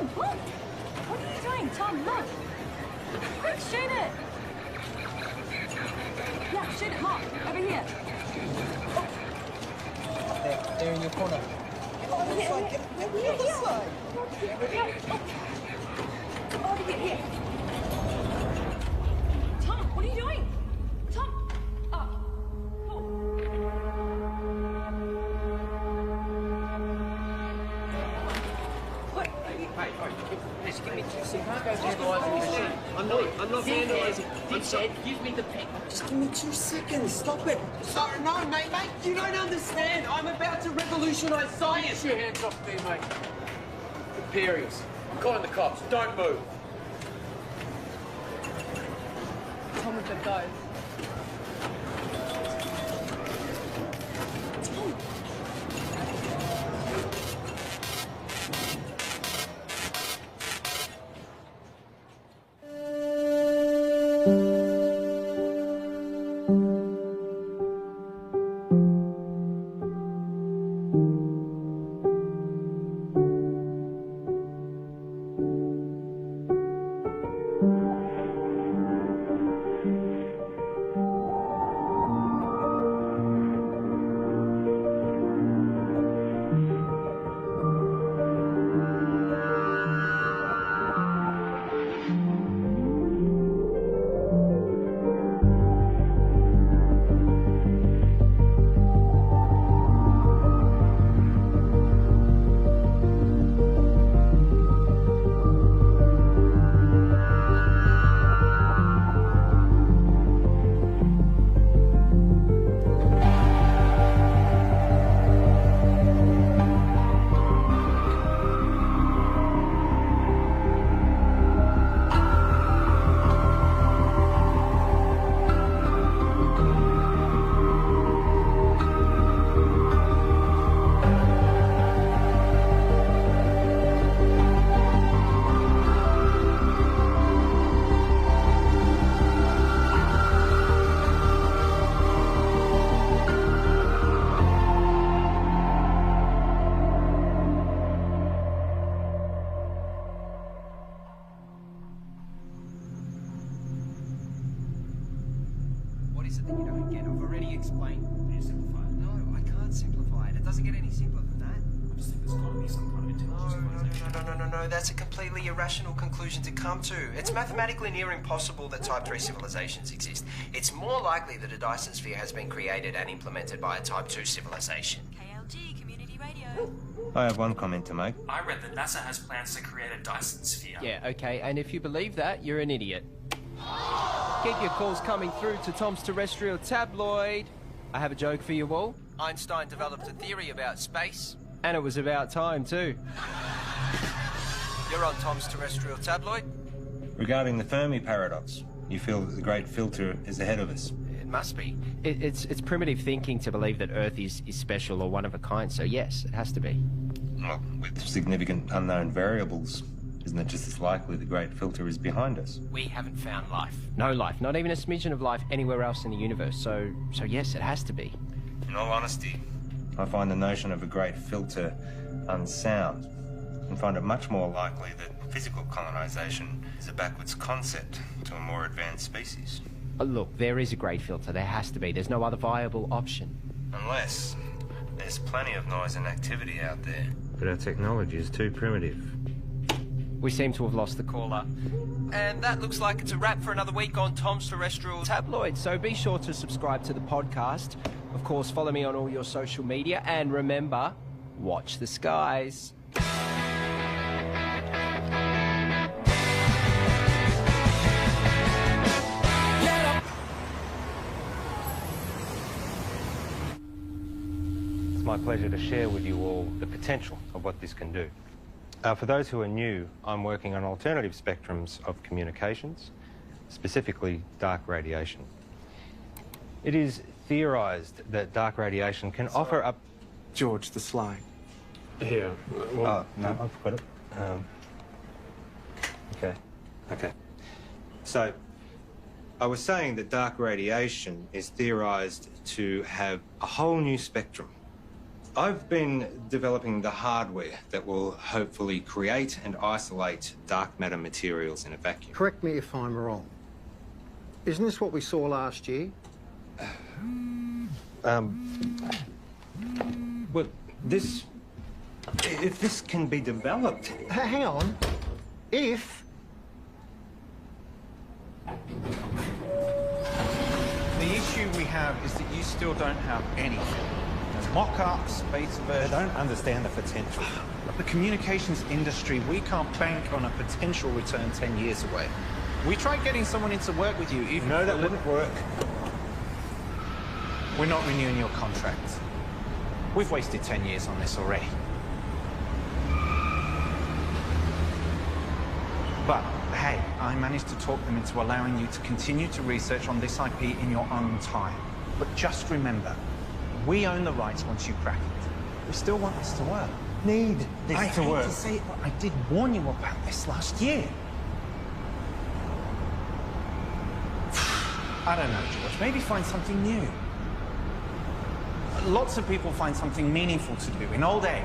Tom, look! What are you doing? Tom, look! Quick, shoot it! Yeah, shoot it, Mark. Over here. Oh. There in your corner. Over here, over here. Get the other side. Over here. Tom, what are you doing? Tom! Oh. What? Just give me 2 seconds. I'm not vandalising. I'm sorry. Give me the pen. Just give me 2 seconds. Stop it. Sorry, no, mate. You don't understand. I'm about to revolutionise science. Get your hands off me, mate. Imperials. I'm calling the cops. Don't move. Tom with the go. What is it that you don't get? I've already explained. Can you simplify it? No, I can't simplify it. It doesn't get any simpler than that. I just think there's got to be some kind of intelligence. No. That's a completely irrational conclusion to come to. It's mathematically near impossible that Type 3 civilizations exist. It's more likely that a Dyson sphere has been created and implemented by a Type 2 civilization. KLG, Community Radio. I have one comment to make. I read that NASA has plans to create a Dyson sphere. Yeah, okay, and if you believe that, you're an idiot. Keep your calls coming through to Tom's Terrestrial Tabloid. I have a joke for you all. Einstein developed a theory about space. And it was about time, too. You're on Tom's Terrestrial Tabloid? Regarding the Fermi paradox, you feel that the great filter is ahead of us. It must be. It's primitive thinking to believe that Earth is special or one of a kind, so yes, it has to be. Well, with significant unknown variables, isn't it just as likely the great filter is behind us? We haven't found life. No life, not even a smidgen of life anywhere else in the universe, so yes, it has to be. In all honesty, I find the notion of a great filter unsound and find it much more likely that physical colonization is a backwards concept to a more advanced species. Look, there is a great filter. There has to be. There's no other viable option. Unless there's plenty of noise and activity out there. But our technology is too primitive. We seem to have lost the caller. And that looks like it's a wrap for another week on Tom's Terrestrial Tabloid, so be sure to subscribe to the podcast. Of course, follow me on all your social media, and remember, watch the skies. It's my pleasure to share with you all the potential of what this can do. For those who are new, I'm working on alternative spectrums of communications, specifically dark radiation. It is theorised that dark radiation can offer up... George the Sly. Here. Oh, no, I've got it. Okay. So, I was saying that dark radiation is theorised to have a whole new spectrum I've been developing the hardware that will hopefully create and isolate dark matter materials in a vacuum. Correct me if I'm wrong. Isn't this what we saw last year? Well, this... If this can be developed... Hang on. If... The issue we have is that you still don't have anything. There's mock-ups, beta I versions. don't understand the potential. The communications industry, we can't bank on a potential return 10 years away. We tried getting someone in to work with you. Even No, that wouldn't work. We're not renewing your contract. We've wasted 10 years on this already. But, hey, I managed to talk them into allowing you to continue to research on this IP in your own time. But just remember, we own the rights once you crack it. We still want this to work. Need this I to hate work. to say it, but I did warn you about this last year. I don't know, George. Maybe find something new. Lots of people find something meaningful to do in old age.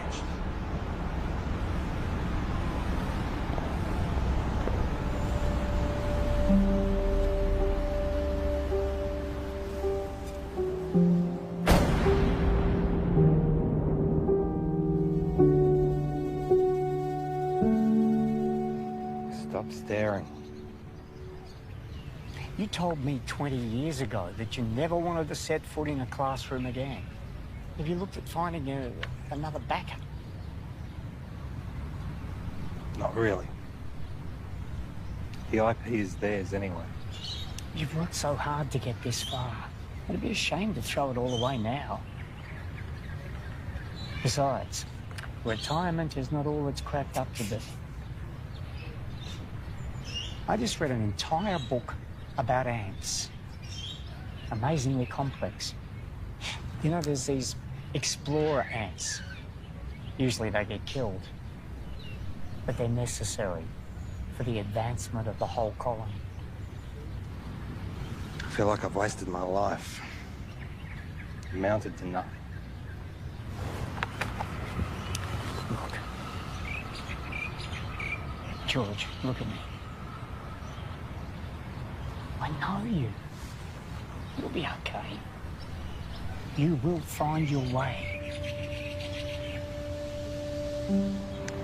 Stop staring. You told me 20 years ago that you never wanted to set foot in a classroom again. Have you looked at finding another backup? Not really. The IP is theirs anyway. You've worked so hard to get this far. It'd be a shame to throw it all away now. Besides, retirement is not all it's cracked up to be. I just read an entire book about ants. Amazingly complex. You know, there's these explorer ants. Usually they get killed. But they're necessary for the advancement of the whole colony. I feel like I've wasted my life. Amounted to nothing. Look. George, look at me. I know you. You'll be okay. You will find your way.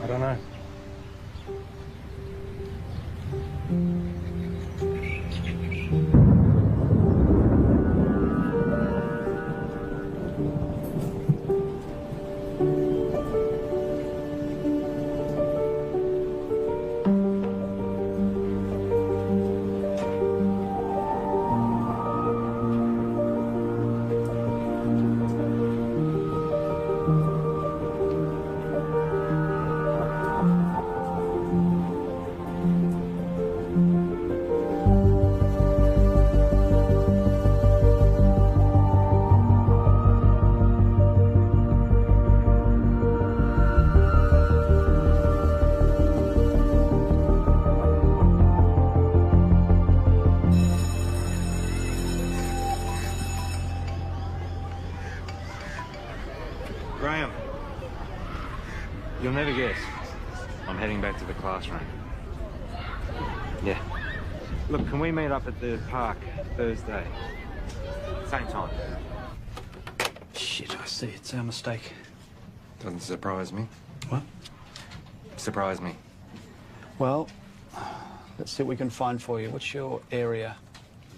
I don't know. Graham, you'll never guess. I'm heading back to the classroom. Yeah. Look, can we meet up at the park Thursday? Same time. Shit, I see. It's our mistake. Doesn't surprise me. What? Surprise me. Well, let's see what we can find for you. What's your area?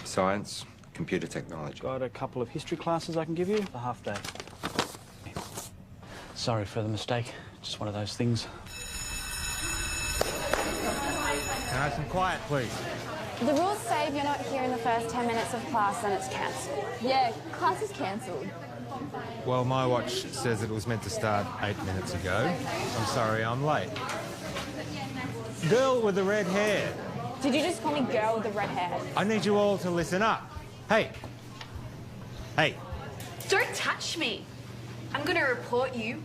Science, computer technology. Got a couple of history classes I can give you. A half day. Sorry for the mistake. Just one of those things. Can I have some quiet, please? The rules say if you're not here in the first 10 minutes of class, then it's cancelled. Yeah, class is cancelled. Well, my watch says it was meant to start 8 minutes ago. I'm sorry, I'm late. Girl with the red hair. Did you just call me girl with the red hair? I need you all to listen up. Hey. Hey. Don't touch me. I'm going to report you.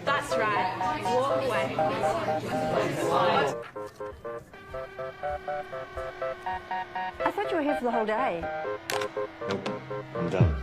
That's right. Walk away. I thought you were here for the whole day. Nope, I'm done.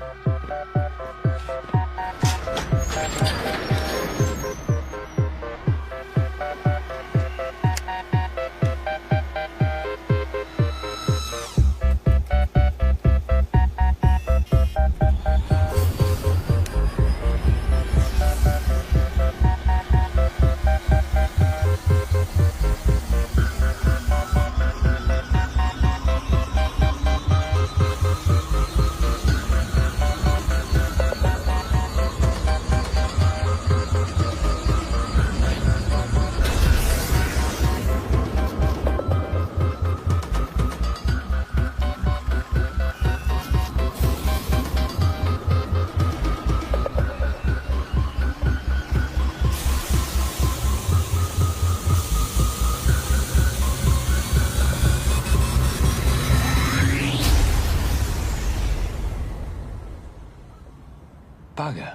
Bugger.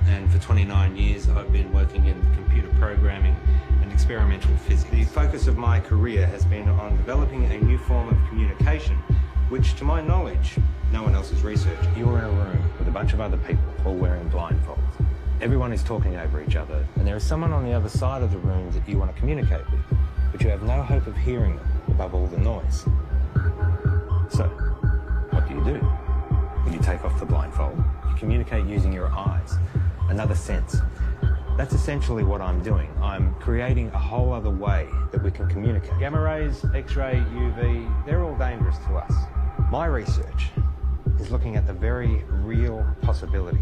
And for 29 years I've been working in computer programming and experimental physics. The focus of my career has been on developing a new form of communication, which to my knowledge, no one else has researched. You're in a room with a bunch of other people all wearing blindfolds. Everyone is talking over each other, and there is someone on the other side of the room that you want to communicate with, but you have no hope of hearing them above all the noise. So, what do? When you take off the blindfold, you communicate using your eyes, another sense. That's essentially what I'm doing. I'm creating a whole other way that we can communicate. Gamma rays, X-ray, UV, they're all dangerous to us. My research is looking at the very real possibility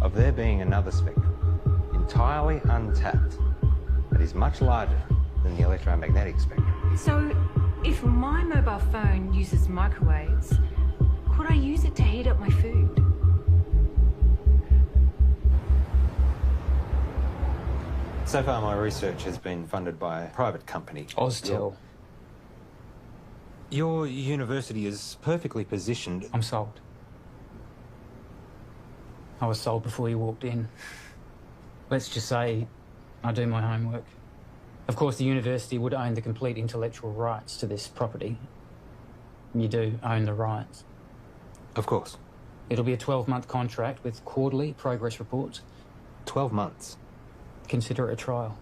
of there being another spectrum, entirely untapped, that is much larger than the electromagnetic spectrum. So, if my mobile phone uses microwaves, could I use it to heat up my food? So far, my research has been funded by a private company. Oztel. Your university is perfectly positioned. I'm sold. I was sold before you walked in. Let's just say I do my homework. Of course, the university would own the complete intellectual rights to this property. You do own the rights. Of course. It'll be a 12-month contract with quarterly progress reports. 12 months? Consider it a trial.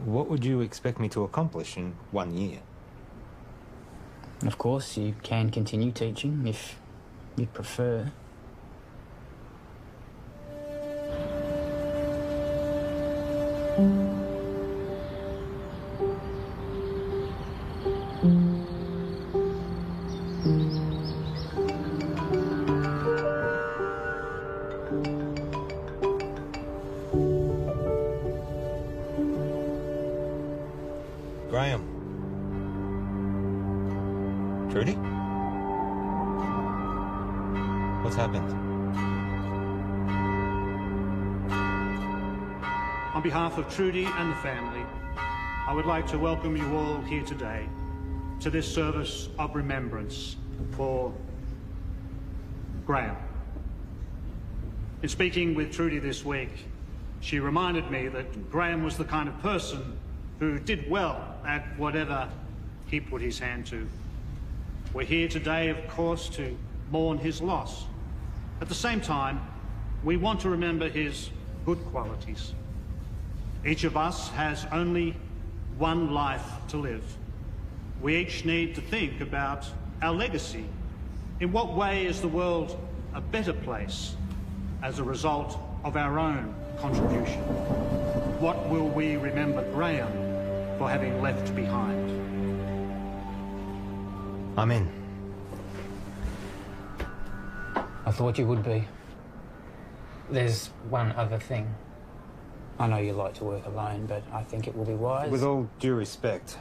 What would you expect me to accomplish in 1 year? Of course, you can continue teaching if you prefer. Graham. Trudy? What's happened? On behalf of Trudy and the family, I would like to welcome you all here today to this service of remembrance for Graham. In speaking with Trudy this week, she reminded me that Graham was the kind of person who did well at whatever he put his hand to. We're here today, of course, to mourn his loss. At the same time, we want to remember his good qualities. Each of us has only one life to live. We each need to think about our legacy. In what way is the world a better place as a result of our own contribution? What will we remember Graham for having left behind? I'm in. I thought you would be. There's one other thing. I know you like to work alone, but I think it will be wise. With all due respect,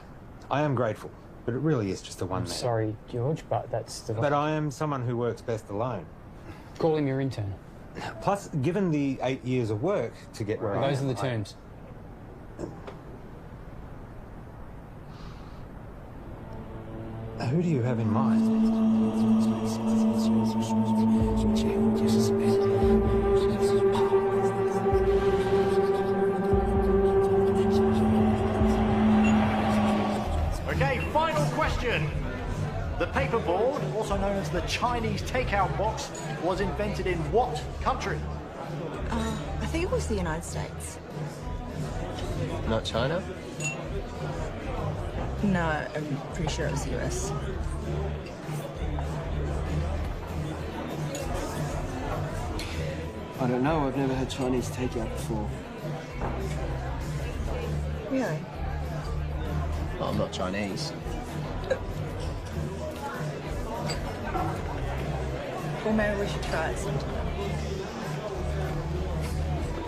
I am grateful, but it really is just a one-man. Sorry, George, but that's the... But I am someone who works best alone. Call him your intern. Plus, given the 8 years of work to get where I am... Those are the terms. Who do you have in mind? Okay, final question. The paperboard, also known as the Chinese takeout box, was invented in what country? I think it was the United States. Not China? No, I'm pretty sure it was the US. I don't know. I've never had Chinese takeout before. Really? Well, I'm not Chinese. Well, maybe we should try it sometime.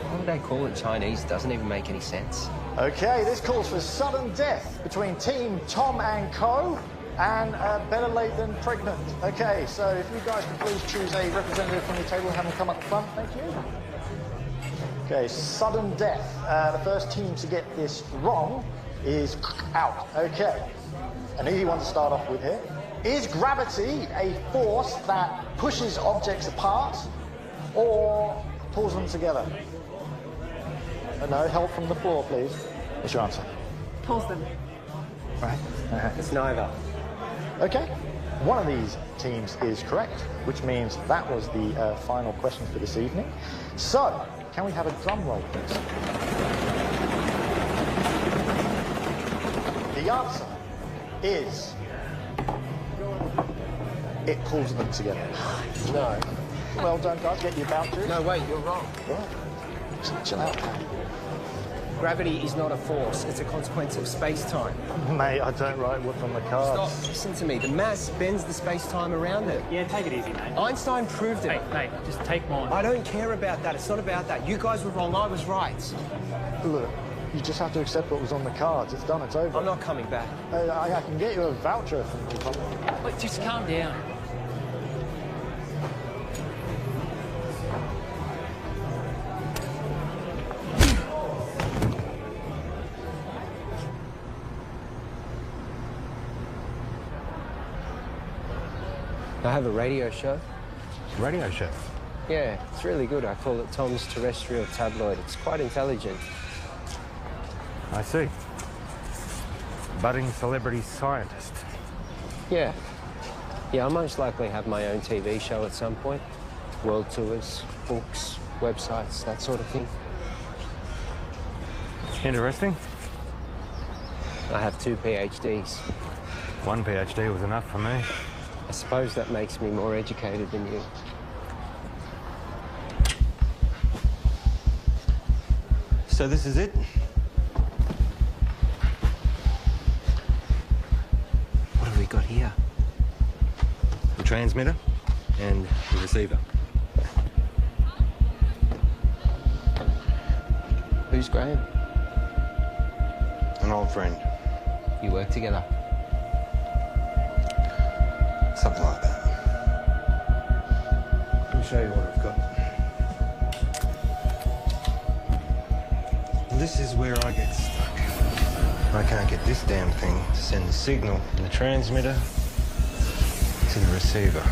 Why would they call it Chinese? Doesn't even make any sense. Okay, this calls for sudden death between Team Tom and Co. and better late than pregnant. Okay, so if you guys could please choose a representative from your table and have them come up the front, thank you. Okay, sudden death. The first team to get this wrong is out. Okay, an easy one to start off with here. Is gravity a force that pushes objects apart or pulls them together? No, help from the floor, please. What's your answer? Pulls them. Right. It's neither. Okay. One of these teams is correct, which means that was the final question for this evening. So, can we have a drum roll, please? The answer is... it pulls them together. No. Well done, guys. Get your vouchers. No, wait, you're wrong. Right. Just chill out, man. Gravity is not a force, it's a consequence of space-time. Mate, I don't write what's on the cards. Stop, listen to me. The mass bends the space-time around it. Yeah, take it easy, mate. Einstein proved it. Mate, just take mine. I don't care about that. It's not about that. You guys were wrong, I was right. Look, you just have to accept what was on the cards. It's done, it's over. I'm not coming back. I can get you a voucher from the company. Wait, just calm down. I have a radio show. Radio show? Yeah, it's really good. I call it Tom's Terrestrial Tabloid. It's quite intelligent. I see. Budding celebrity scientist. Yeah. Yeah, I'll most likely have my own TV show at some point. World tours, books, websites, that sort of thing. Interesting. I have 2 PhDs. One PhD was enough for me. I suppose that makes me more educated than you. So this is it? What have we got here? The transmitter and the receiver. Who's Graham? An old friend. You work together? Something like that. Let me show you what I've got. This is where I get stuck. I can't get this damn thing to send the signal from the transmitter to the receiver.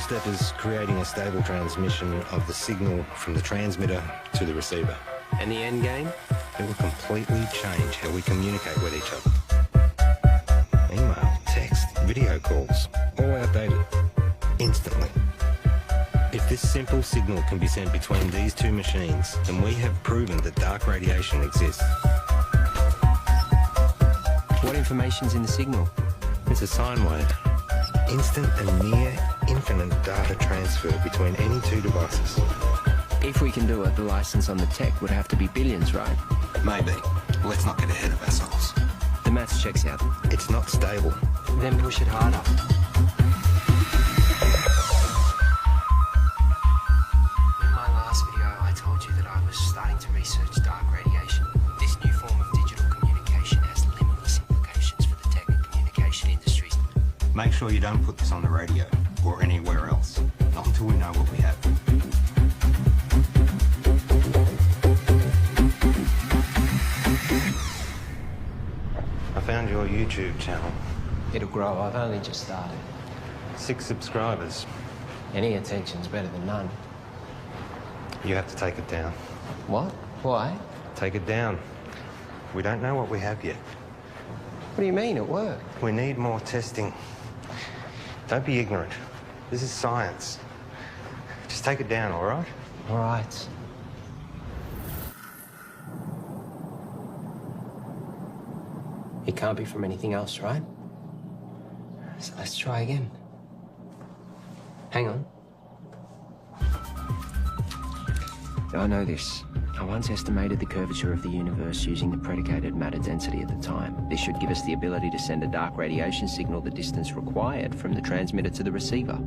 first step is creating a stable transmission of the signal from the transmitter to the receiver. And the end game? It will completely change how we communicate with each other. Email, text, video calls, all outdated. Instantly. If this simple signal can be sent between these two machines, then we have proven that dark radiation exists. What information's in the signal? It's a sine wave. Instant and near infinite data transfer between any two devices. If we can do it, the license on the tech would have to be billions, right? Maybe. Let's not get ahead of ourselves. The maths checks out. It's not stable. Then push it harder. In my last video, I told you that I was starting to research dark radiation. This new form of digital communication has limitless implications for the tech and communication industries. Make sure you don't put this on the radio or anywhere else. Not until we know what we have. I found your YouTube channel. It'll grow. I've only just started. 6 subscribers. Any attention's better than none. You have to take it down. What? Why? Take it down. We don't know what we have yet. What do you mean, at work? We need more testing. Don't be ignorant. This is science. Just take it down, all right? All right. It can't be from anything else, right? So let's try again. Hang on. I know this. I once estimated the curvature of the universe using the predicated matter density at the time. This should give us the ability to send a dark radiation signal the distance required from the transmitter to the receiver.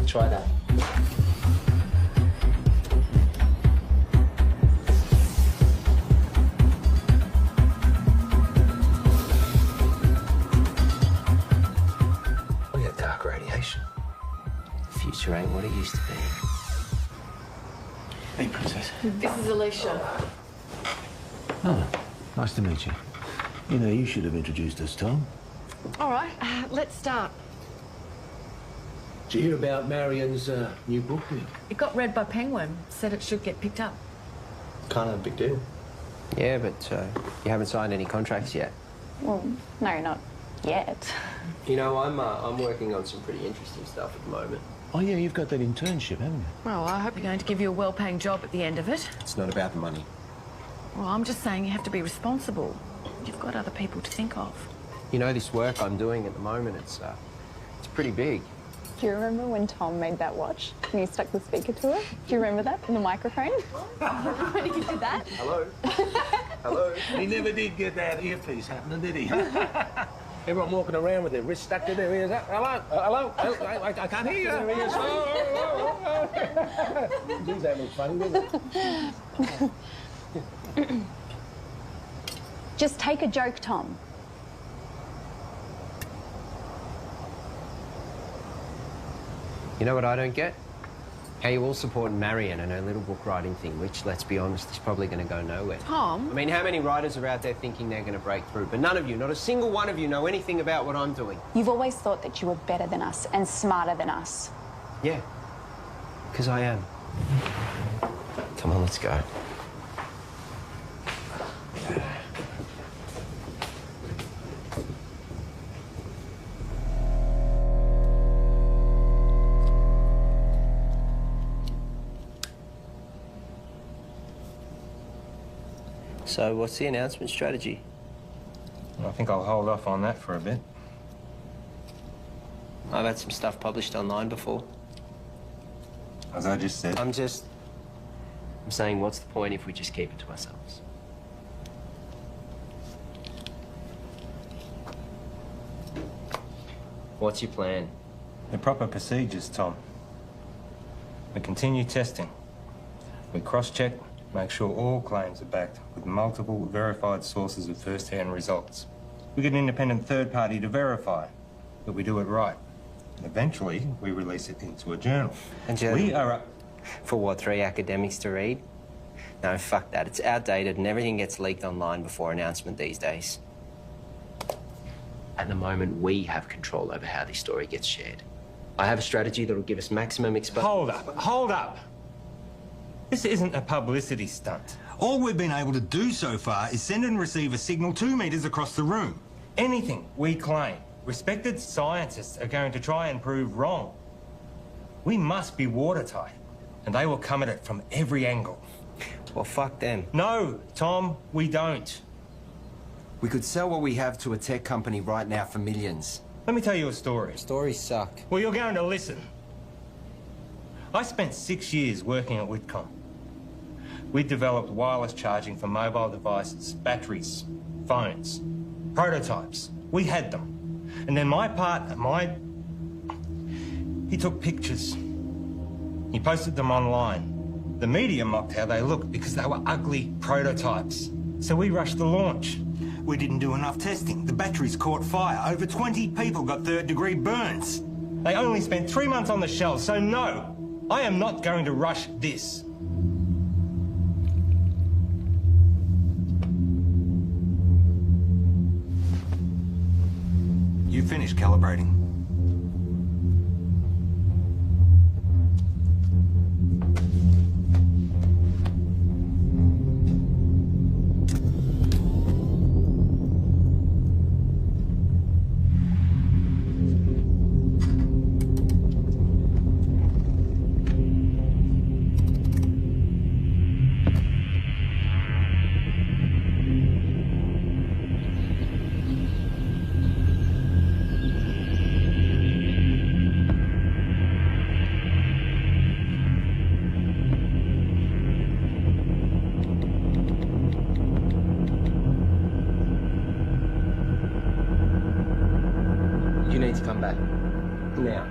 Try that. Future ain't what it used to be. Hey, Princess. This is Alicia. Oh, nice to meet you. You know, you should have introduced us, Tom. All right, let's start. Did you hear about Marion's new book? It got read by Penguin. Said it should get picked up. Kind of a big deal. Yeah, but you haven't signed any contracts yet. Well, no, not yet. You know, I'm working on some pretty interesting stuff at the moment. Oh, yeah, you've got that internship, haven't you? Well, I hope you're going to give you a well-paying job at the end of it. It's not about the money. Well, I'm just saying you have to be responsible. You've got other people to think of. You know, this work I'm doing at the moment, it's pretty big. Do you remember when Tom made that watch and you stuck the speaker to it? Do you remember that in the microphone? When you did that? Hello? Hello? He never did get that earpiece happening, did he? Everyone walking around with their wrists stuck to their ears. Hello? Hello? I can't hear you. Geez, that looks funny, doesn't it? Just take a joke, Tom. You know what I don't get? How you all support Marion and her little book writing thing, which, let's be honest, is probably going to go nowhere. Tom? I mean, how many writers are out there thinking they're going to break through? But none of you, not a single one of you, know anything about what I'm doing. You've always thought that you were better than us and smarter than us. Yeah, because I am. Come on, let's go. So, what's the announcement strategy? I think I'll hold off on that for a bit. I've had some stuff published online before. As I just said. I'm saying, what's the point if we just keep it to ourselves? What's your plan? The proper procedures, Tom. We continue testing. We cross-check, make sure all claims are backed with multiple verified sources of first-hand results. We get an independent third party to verify that we do it right. And eventually, we release it into a journal. A journal? We are up... For what, 3 academics to read? No, fuck that. It's outdated and everything gets leaked online before announcement these days. At the moment, we have control over how this story gets shared. I have a strategy that will give us maximum exposure. Hold up. This isn't a publicity stunt. All we've been able to do so far is send and receive a signal 2 meters across the room. Anything we claim, respected scientists are going to try and prove wrong. We must be watertight, and they will come at it from every angle. Well, fuck them. No, Tom, we don't. We could sell what we have to a tech company right now for millions. Let me tell you a story. Stories suck. Well, you're going to listen. I spent 6 years working at Whitcomb. We developed wireless charging for mobile devices, batteries, phones, prototypes. We had them. And then my partner, he took pictures. He posted them online. The media mocked how they looked because they were ugly prototypes. So we rushed the launch. We didn't do enough testing. The batteries caught fire. Over 20 people got third-degree burns. They only spent 3 months on the shelves, so no, I am not going to rush this. You finished calibrating. You need to come back. Now.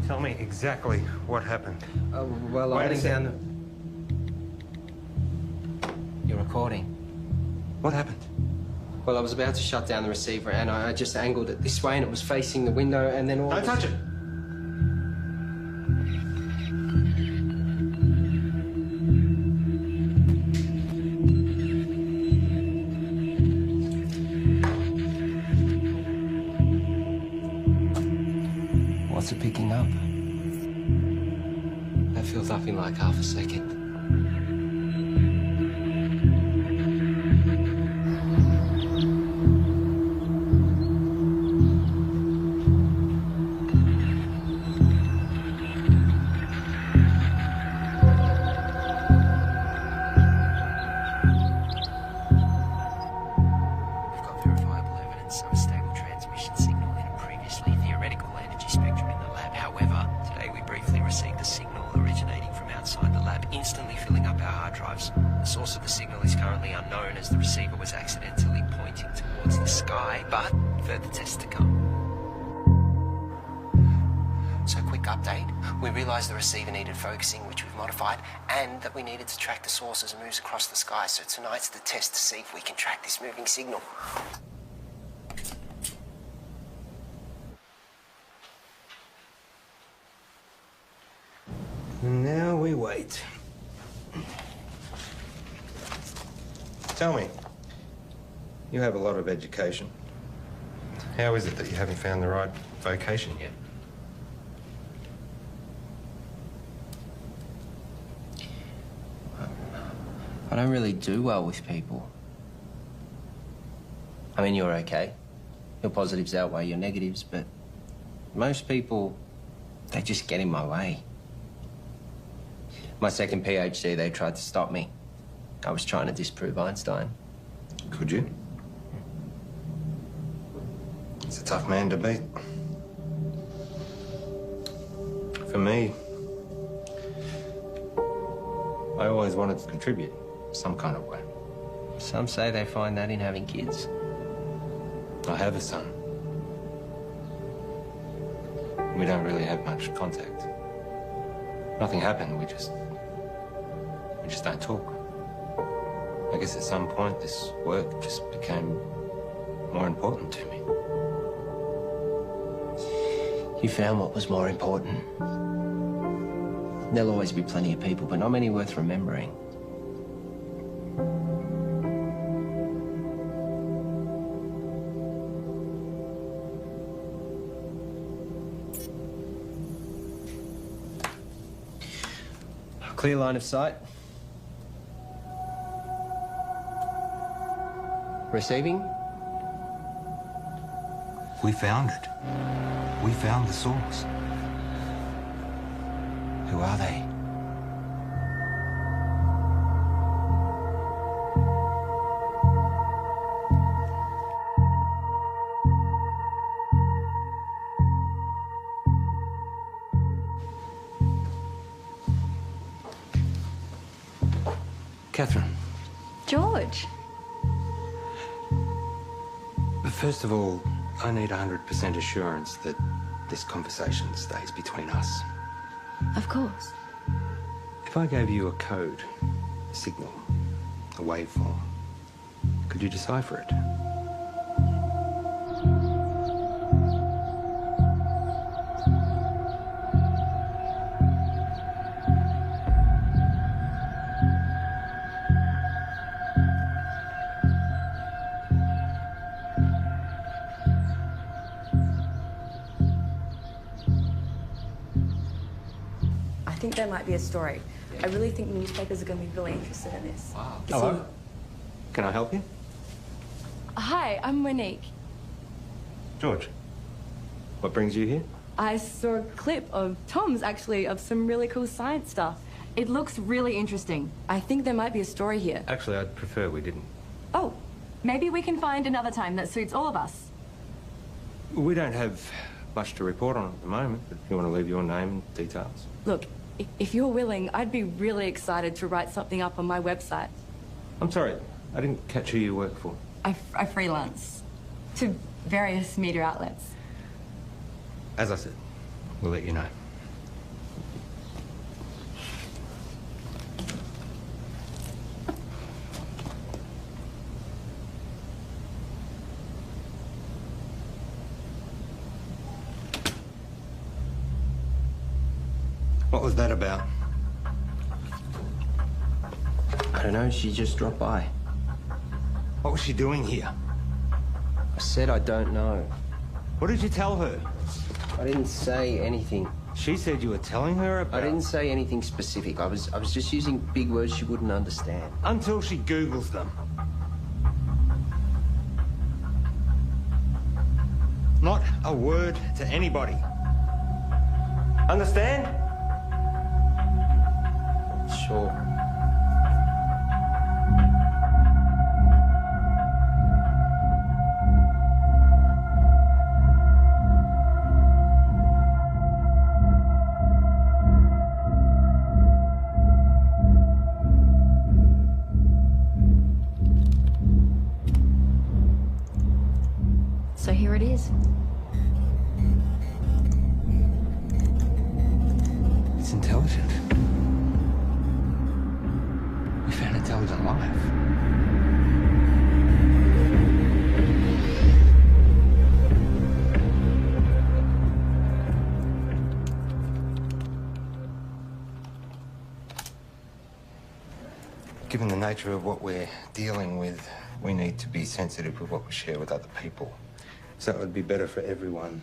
Tell me exactly what happened. Well, Wait I'm a getting sec. down the... You're recording. What happened? Well, I was about to shut down the receiver and I just angled it this way and it was facing the window and then all... Don't touch it. What's it picking up? That feels up in like half a second. We've got verifiable evidence of a stable transmission signal in a previously theoretical energy spectrum in the lab. However, today we briefly received a signal originating from outside the lab, instantly filling up our hard drives. The source of the signal is currently unknown as the receiver was accidentally pointing towards the sky, but further tests to come. So, quick update. We realised the receiver needed focusing, which we've modified, and that we needed to track the source as it moves across the sky. So tonight's the test to see if we can track this moving signal. And now we wait. Tell me, you have a lot of education. How is it that you haven't found the right vocation yet? I don't really do well with people. I mean, you're okay. Your positives outweigh your negatives, but most people, they just get in my way. My second PhD, they tried to stop me. I was trying to disprove Einstein. Could you? It's a tough man to beat. For me, I always wanted to contribute some kind of way. Some say they find that in having kids. I have a son. We don't really have much contact. Nothing happened, we just don't talk. I guess at some point this work just became more important to me. You found what was more important. There'll always be plenty of people, but not many worth remembering. Clear line of sight. Receiving? We found it. We found the source. Who are they? Catherine. George. But first of all, I need 100% assurance that this conversation stays between us. Of course. If I gave you a code, a signal, a waveform, could you decipher it? I think there might be a story. I really think newspapers are going to be really interested in this. Wow. Hello. Can I help you? Hi, I'm Monique. George. What brings you here? I saw a clip of Tom's, actually, of some really cool science stuff. It looks really interesting. I think there might be a story here. Actually, I'd prefer we didn't. Oh, maybe we can find another time that suits all of us. We don't have much to report on at the moment, but if you want to leave your name and details. Look, if you're willing, I'd be really excited to write something up on my website. I'm sorry, I didn't catch who you work for. I freelance to various media outlets. As I said, we'll let you know. What was that about? I don't know, she just dropped by. What was she doing here? I said I don't know. What did you tell her? I didn't say anything. She said you were telling her about... I didn't say anything specific. I was just using big words she wouldn't understand. Until she Googles them. Not a word to anybody. Understand? Sure. So here it is. It's intelligent. We found intelligent life. Given the nature of what we're dealing with, we need to be sensitive with what we share with other people. So it would be better for everyone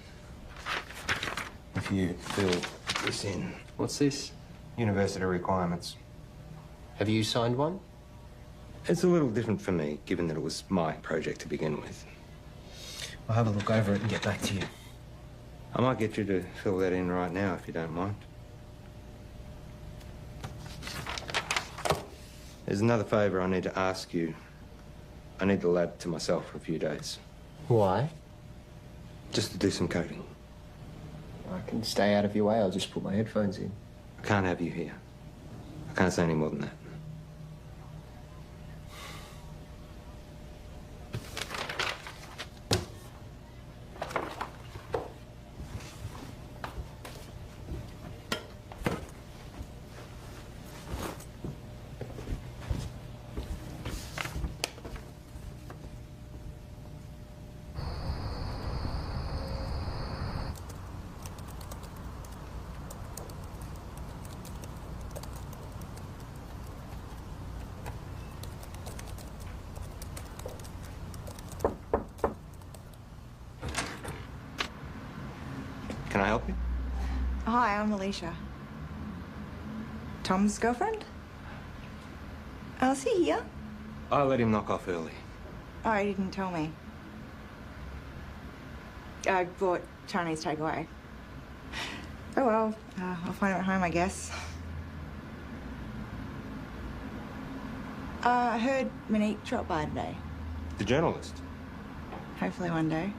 if you fill this in. What's this? University requirements. Have you signed one? It's a little different for me, given that it was my project to begin with. I'll have a look over it and get back to you. I might get you to fill that in right now, if you don't mind. There's another favour I need to ask you. I need the lab to myself for a few days. Why? Just to do some coding. I can stay out of your way. I'll just put my headphones in. I can't have you here. I can't say any more than that. Can I help you? Hi, I'm Alicia. Tom's girlfriend? Oh, is he here? I let him knock off early. Oh, he didn't tell me. I bought Chinese takeaway. Oh well, I'll find him at home, I guess. I heard Monique dropped by today. The journalist. Hopefully one day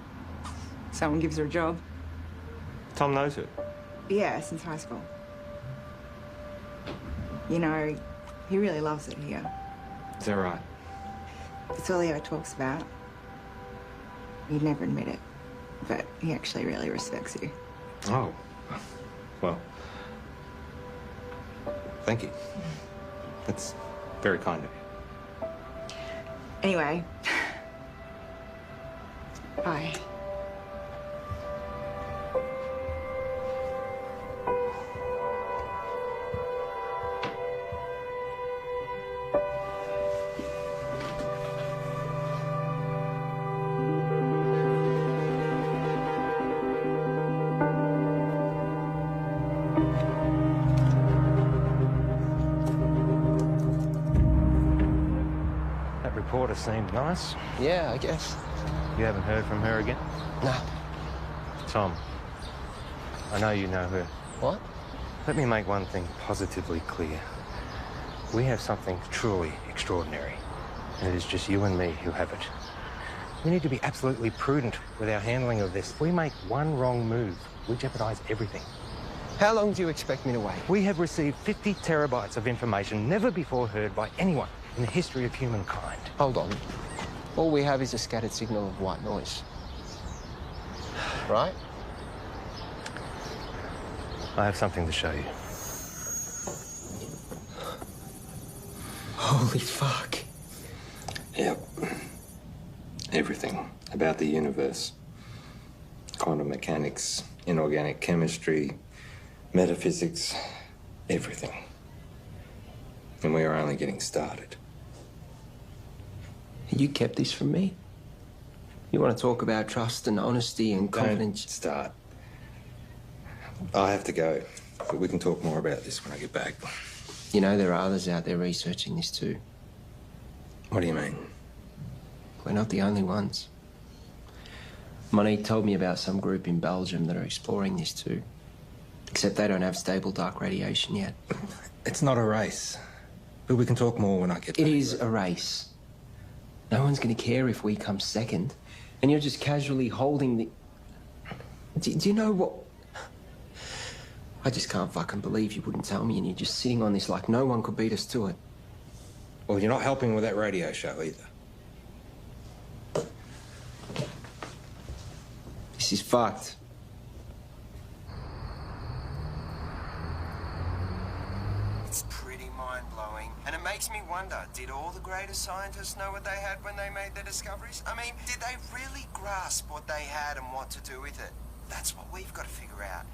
someone gives her a job. Tom knows her. Yeah, since high school. You know, he really loves it here. Is that right? It's all he ever talks about. He'd never admit it, but he actually really respects you. Oh. Well. Thank you. That's very kind of you. Anyway. Bye. That reporter seemed nice. Yeah, I guess. You haven't heard from her again? No. Tom, I know you know her. What? Let me make one thing positively clear. We have something truly extraordinary, and it is just you and me who have it. We need to be absolutely prudent with our handling of this. If we make one wrong move, we jeopardize everything. How long do you expect me to wait? We have received 50 terabytes of information never before heard by anyone in the history of humankind. Hold on. All we have is a scattered signal of white noise. Right? I have something to show you. Holy fuck. Yep. Everything about the universe. Quantum mechanics, inorganic chemistry, metaphysics, everything. And we are only getting started. You kept this from me? You want to talk about trust and honesty and confidence? Don't start. I have to go, but we can talk more about this when I get back. You know, there are others out there researching this too. What do you mean? We're not the only ones. Monique told me about some group in Belgium that are exploring this too. Except they don't have stable dark radiation yet. It's not a race. But we can talk more when I get back. It is a race. No one's going to care if we come second. And you're just casually holding the... Do you know what... I just can't fucking believe you wouldn't tell me and you're just sitting on this like no one could beat us to it. Well, you're not helping with that radio show either. This is fucked. It's pretty mind-blowing. And it makes me wonder, did all the greatest scientists know what they had when they made their discoveries? I mean, did they really grasp what they had and what to do with it? That's what we've got to figure out.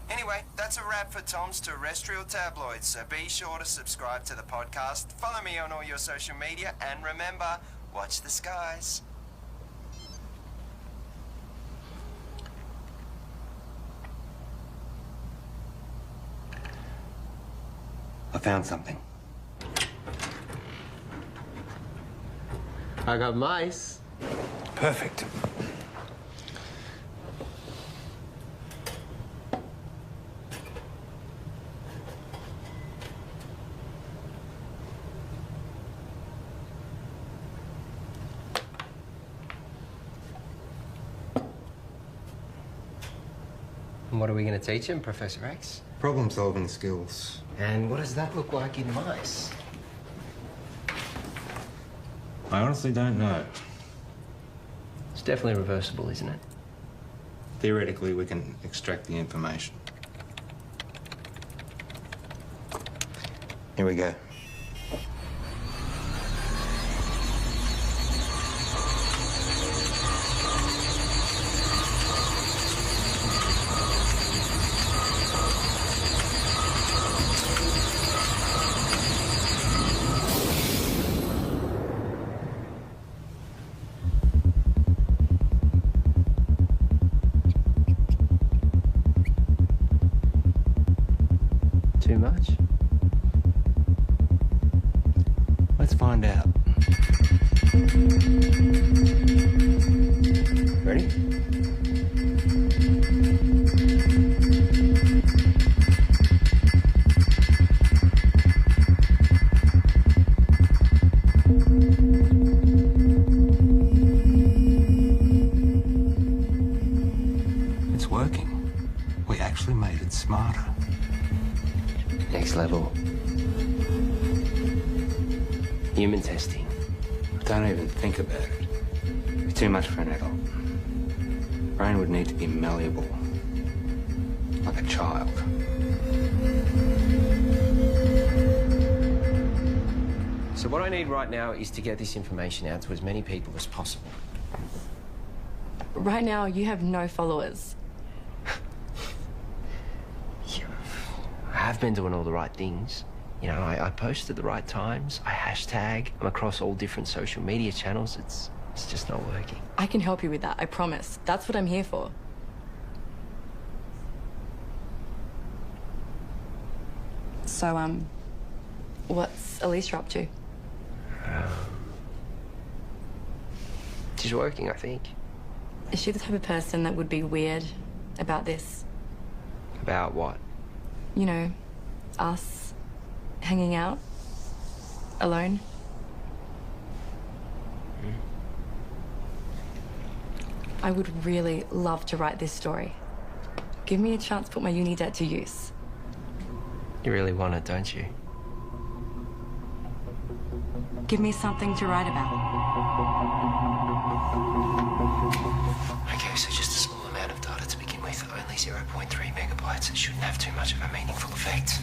Anyway, that's a wrap for Tom's Terrestrial Tabloids, so be sure to subscribe to the podcast, follow me on all your social media, and remember, watch the skies. I found something. I got mice. Perfect. And what are we going to teach him, Professor X? Problem-solving skills. And what does that look like in mice? I honestly don't know. It's definitely reversible, isn't it? Theoretically, we can extract the information. Here we go. Too much? Let's find out. Ready? It's working. We actually made it smarter. Next level. Human testing. Don't even think about it. It's too much for an adult. Brain would need to be malleable. Like a child. So what I need right now is to get this information out to as many people as possible. Right now, you have no followers. I have been doing all the right things. You know, I post at the right times, I hashtag, I'm across all different social media channels. It's just not working. I can help you with that, I promise. That's what I'm here for. So, what's Alicia up to? She's working, I think. Is she the type of person that would be weird about this? About what? You know, us hanging out alone? I would really love to write this story. Give me a chance to put my uni debt to use. You really want it, don't you? Give me something to write about. Okay, so just a small amount of data to begin with. Only 0.3 megabytes. It shouldn't have too much of a meaningful effect.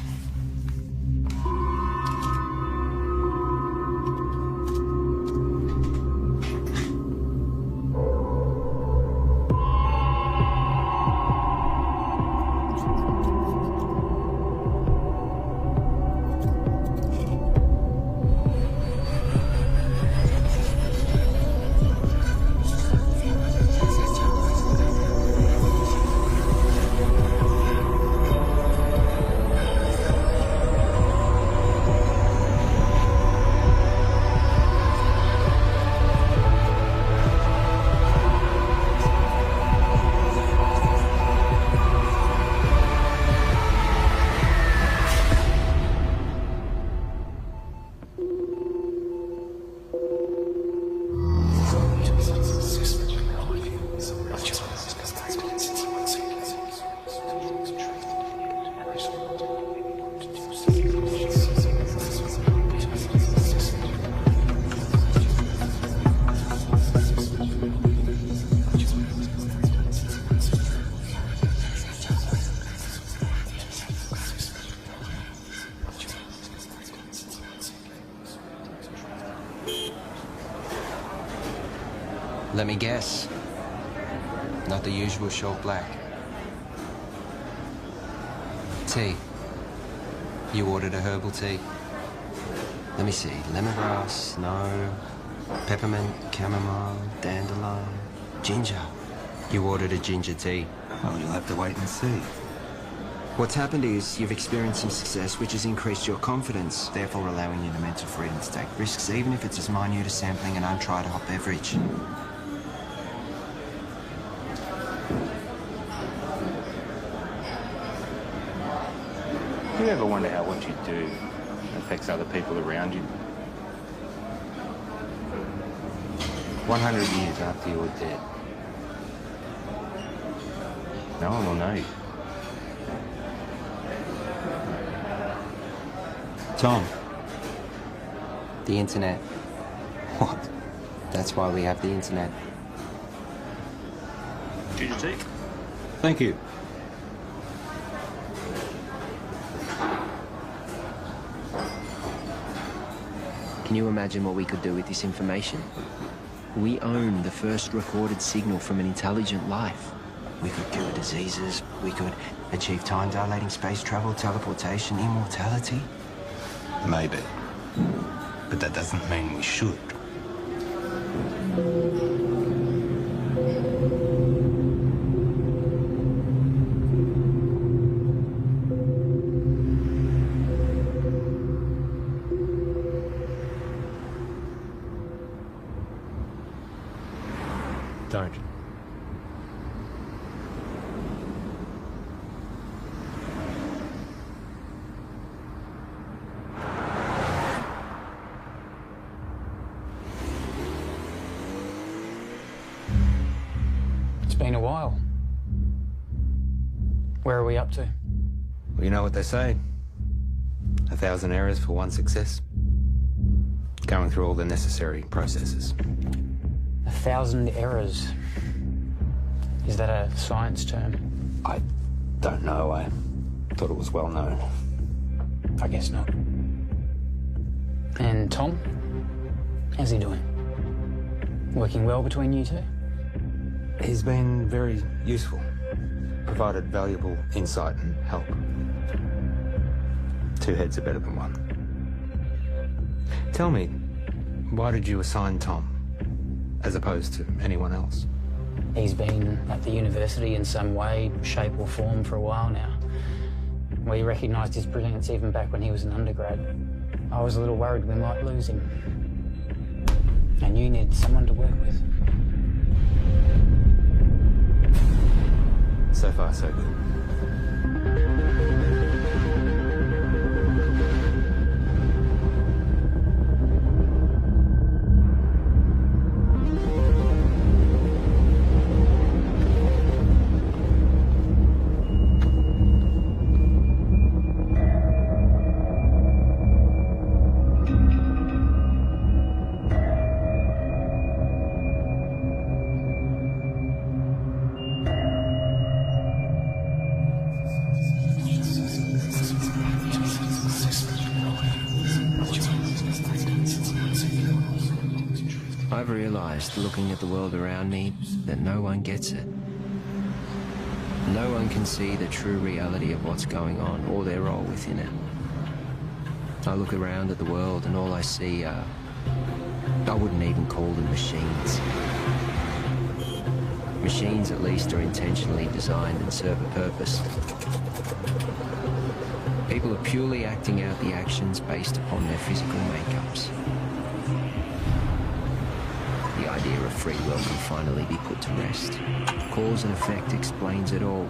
Let me guess. Not the usual short black. Tea. You ordered a herbal tea. Let me see. Lemongrass, no. Peppermint, chamomile, dandelion, ginger. You ordered a ginger tea. Well, you'll have to wait and see. What's happened is you've experienced some success, which has increased your confidence, therefore allowing you the mental freedom to take risks, even if it's as minute as sampling an untried hot beverage. Do you ever wonder how what you do affects other people around you? 100 years after you're dead, no one will know you. Tom. The internet. What? That's why we have the internet. Ginger tea? Thank you. Can you imagine what we could do with this information? We own the first recorded signal from an intelligent life. We could cure diseases, we could achieve time-dilating space travel, teleportation, immortality. Maybe. But that doesn't mean we should. Don't. It's been a while. Where are we up to? Well, you know what they say. 1,000 errors for one success. Going through all the necessary processes. 1,000 errors. Is that a science term? I don't know. I thought it was well known. I guess not. And Tom? How's he doing? Working well between you two? He's been very useful. Provided valuable insight and help. Two heads are better than one. Tell me, why did you assign Tom, as opposed to anyone else? He's been at the university in some way, shape or form for a while now. We recognised his brilliance even back when he was an undergrad. I was a little worried we might lose him. And you need someone to work with. So far, so good. I've realised, looking at the world around me, that no one gets it. No one can see the true reality of what's going on or their role within it. I look around at the world and all I see are... I wouldn't even call them machines. Machines, at least, are intentionally designed and serve a purpose. People are purely acting out the actions based upon their physical makeups. The idea of free will can finally be put to rest. Cause and effect explains it all.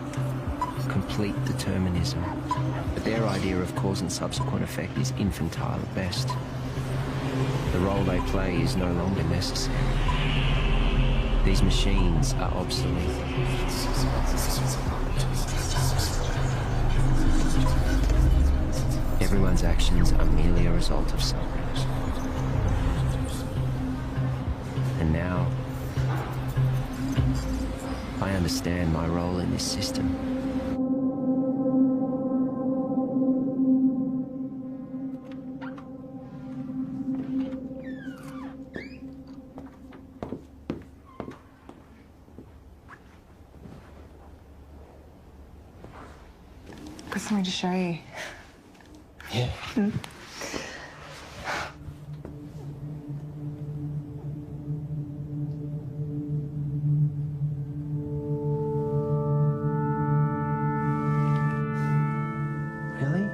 Complete determinism. But their idea of cause and subsequent effect is infantile at best. The role they play is no longer necessary. These machines are obsolete. Everyone's actions are merely a result of something. And now, I understand my role in this system. Got something to show you. Yeah. Really?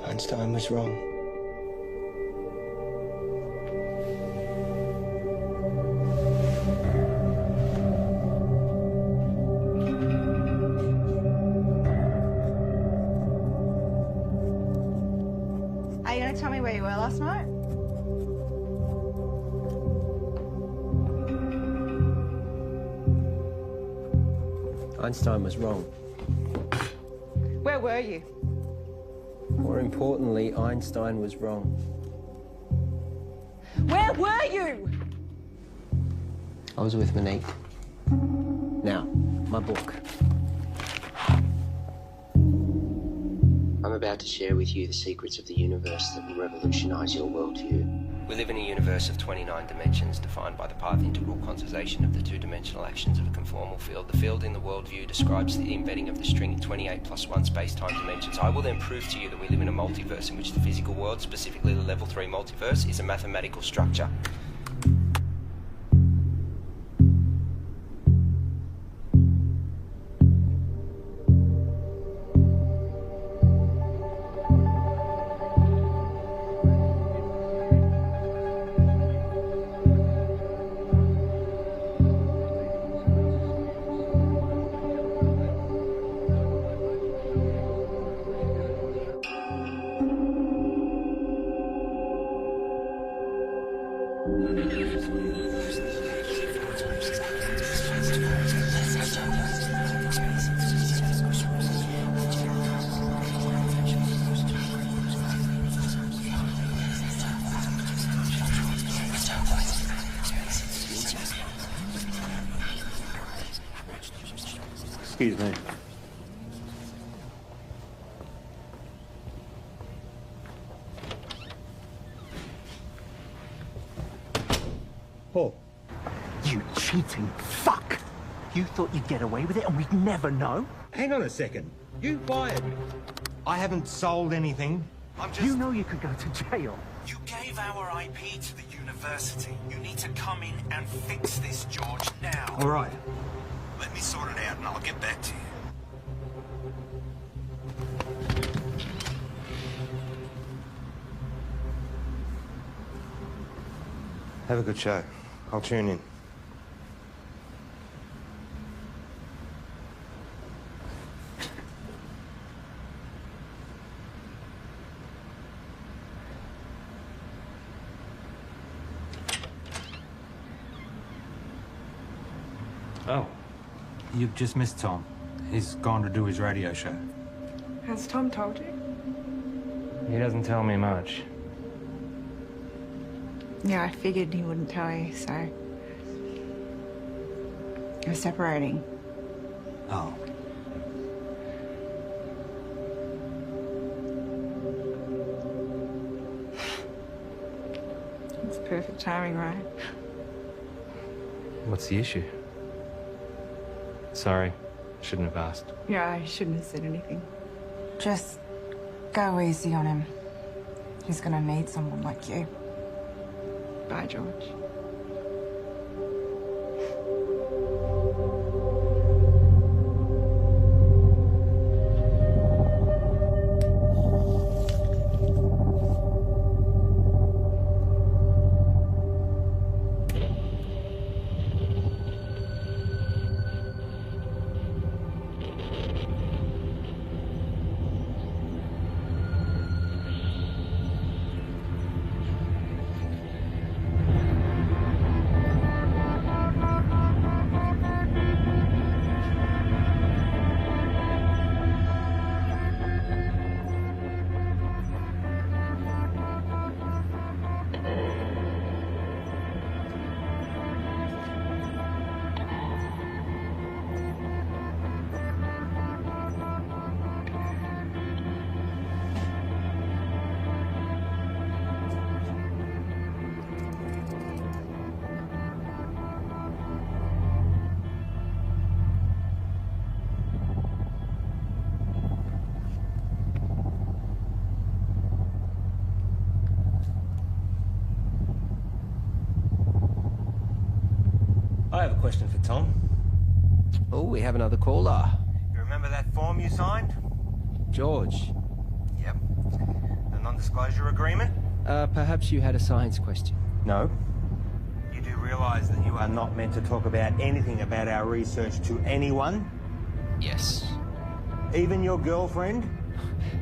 Einstein was wrong. you going to tell me where you were last night? Einstein was wrong. Where were you? More importantly, Einstein was wrong. Where were you? I was with Monique. Now, my book. I'm about to share with you the secrets of the universe that will revolutionize your worldview. We live in a universe of 29 dimensions defined by the path integral quantization of the two-dimensional actions of a conformal field. The field in the worldview describes the embedding of the string 28 plus 1 space-time dimensions. I will then prove to you that we live in a multiverse in which the physical world, specifically the level 3 multiverse, is a mathematical structure. Excuse me. Paul. You cheating fuck! You thought you'd get away with it and we'd never know? Hang on a second. You fired me. I haven't sold anything. You know you could go to jail. You gave our IP to the university. You need to come in and fix this, George, now. All right. Let me sort it out and I'll get back to you. Have a good show. I'll tune in. Oh, you've just missed Tom. He's gone to do his radio show. Has Tom told you? He doesn't tell me much. Yeah, I figured he wouldn't tell you, so... We're separating. Oh. It's perfect timing, right? What's the issue? Sorry, shouldn't have asked. Yeah, I shouldn't have said anything. Just go easy on him. He's gonna need someone like you. Bye, George. I have a question for Tom. Oh, we have another caller. You remember that form you signed? George. Yep. The non-disclosure agreement? Perhaps you had a science question. No. You do realise that you are not meant to talk about anything about our research to anyone? Yes. Even your girlfriend?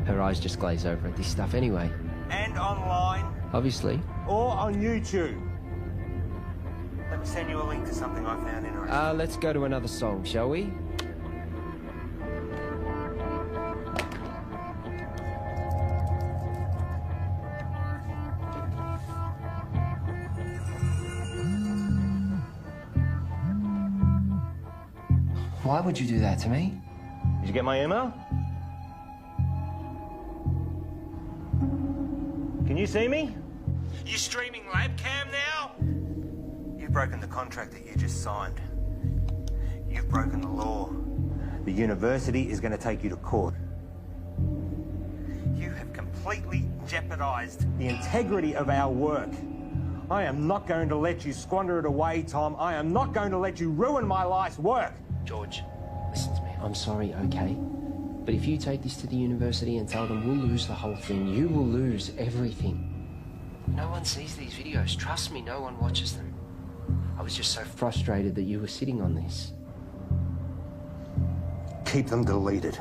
Her eyes just glaze over at this stuff anyway. and online. Obviously. Or on YouTube. Let me send you a link to something I found interesting. Let's go to another song, shall we? Why would you do that to me? Did you get my email? Can you see me? You streaming labcam now? You've broken the contract that you just signed. You've broken the law. The university is going to take you to court. You have completely jeopardized the integrity of our work. I am not going to let you squander it away, Tom. I am not going to let you ruin my life's work. George, listen to me. I'm sorry, okay? But if you take this to the university and tell them we'll lose the whole thing, you will lose everything. No one sees these videos. Trust me, no one watches them. I was just so frustrated that you were sitting on this. Keep them deleted.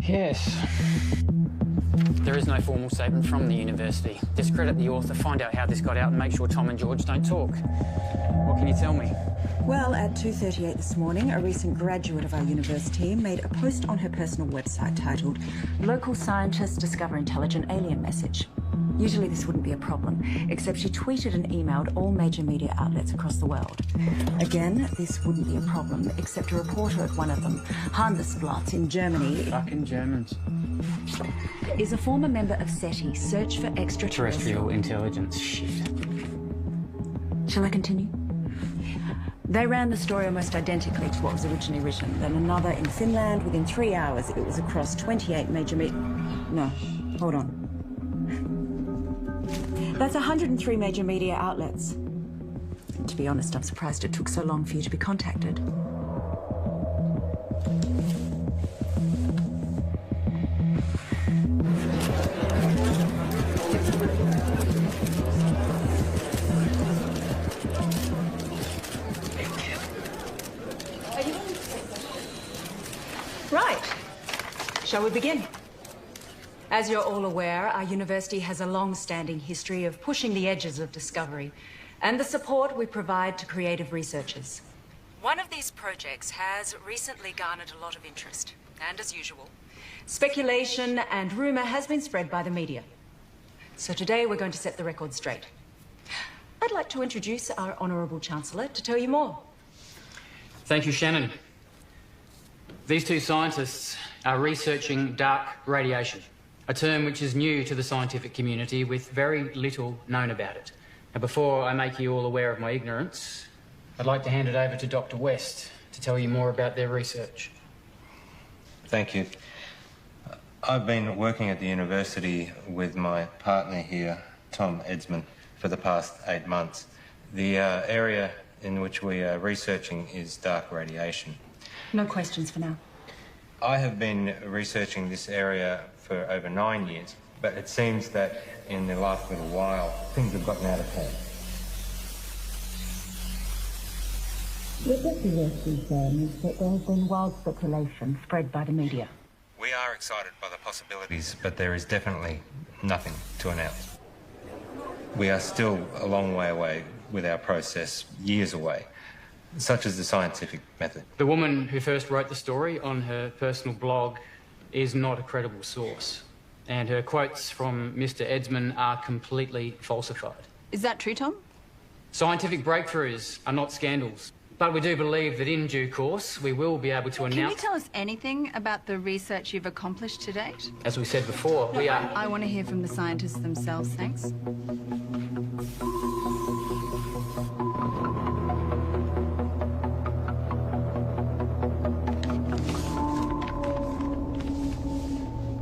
Yes. There is no formal statement from the university. Discredit the author, find out how this got out and make sure Tom and George don't talk. What can you tell me? Well, at 2:38 this morning, a recent graduate of our university made a post on her personal website titled "Local Scientists Discover Intelligent Alien Message." Usually this wouldn't be a problem, except she tweeted and emailed all major media outlets across the world. Again, this wouldn't be a problem, except a reporter at one of them, Handelsblatt in Germany... Fucking Germans. ...is a former member of SETI, Search for Extraterrestrial Intelligence. Shit. Shall I continue? They ran the story almost identically to what was originally written. Then another in Finland. Within 3 hours, it was across 28 major No, hold on. That's 103 major media outlets. And to be honest, I'm surprised it took so long for you to be contacted. Right. Shall we begin? As you're all aware, our university has a long-standing history of pushing the edges of discovery and the support we provide to creative researchers. One of these projects has recently garnered a lot of interest. And as usual, speculation and rumour has been spread by the media. So today we're going to set the record straight. I'd like to introduce our Honourable Chancellor to tell you more. Thank you, Shannon. These two scientists are researching dark radiation, a term which is new to the scientific community with very little known about it. Now, before I make you all aware of my ignorance, I'd like to hand it over to Dr. West to tell you more about their research. Thank you. I've been working at the university with my partner here, Tom Edsman, for the past 8 months. The area in which we are researching is dark radiation. No questions for now. I have been researching this area for over 9 years, but it seems that in the last little while, things have gotten out of hand. What Dr. West is saying is that there has been wild speculation spread by the media. We are excited by the possibilities, but there is definitely nothing to announce. We are still a long way away with our process, years away, such as the scientific method. The woman who first wrote the story on her personal blog is not a credible source. And her quotes from Mr. Edsman are completely falsified. Is that true, Tom? Scientific breakthroughs are not scandals. But we do believe that in due course we will be able to announce... Can you tell us anything about the research you've accomplished to date? As we said before, we are... I want to hear from the scientists themselves, thanks.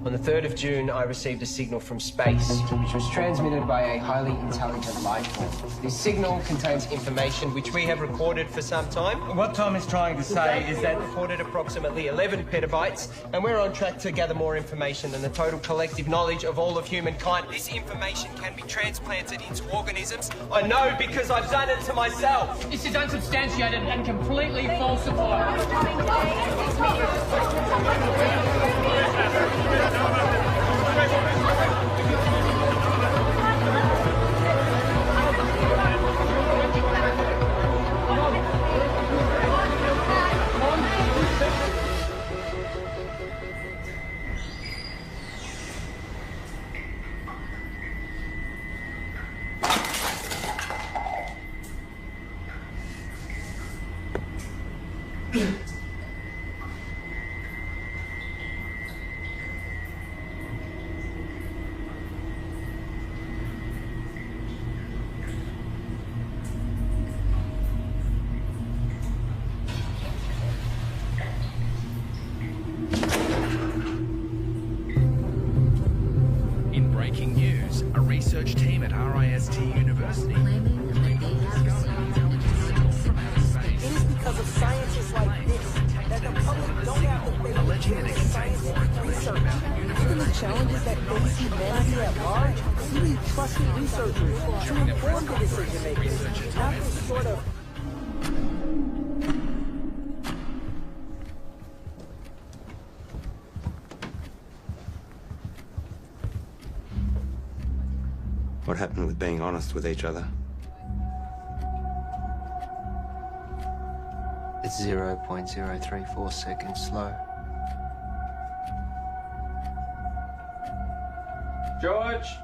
On the 3rd of June, I received a signal from space, which was transmitted by a highly intelligent life form. This signal contains information which we have recorded for some time. What Tom is trying to say is that... We recorded approximately 11 petabytes, and we're on track to gather more information than the total collective knowledge of all of humankind. This information can be transplanted into organisms. I know because I've done it to myself. This is unsubstantiated and completely falsified. Breaking news, a research team at RIST University. It is because of scientists like this that the public don't have to face alleging that it contains more information about the universe. Given the challenges that face humanity at large, we need trusted researchers to inform the decision makers, not this sort of... What happened with being honest with each other? It's 0.034 seconds slow. George!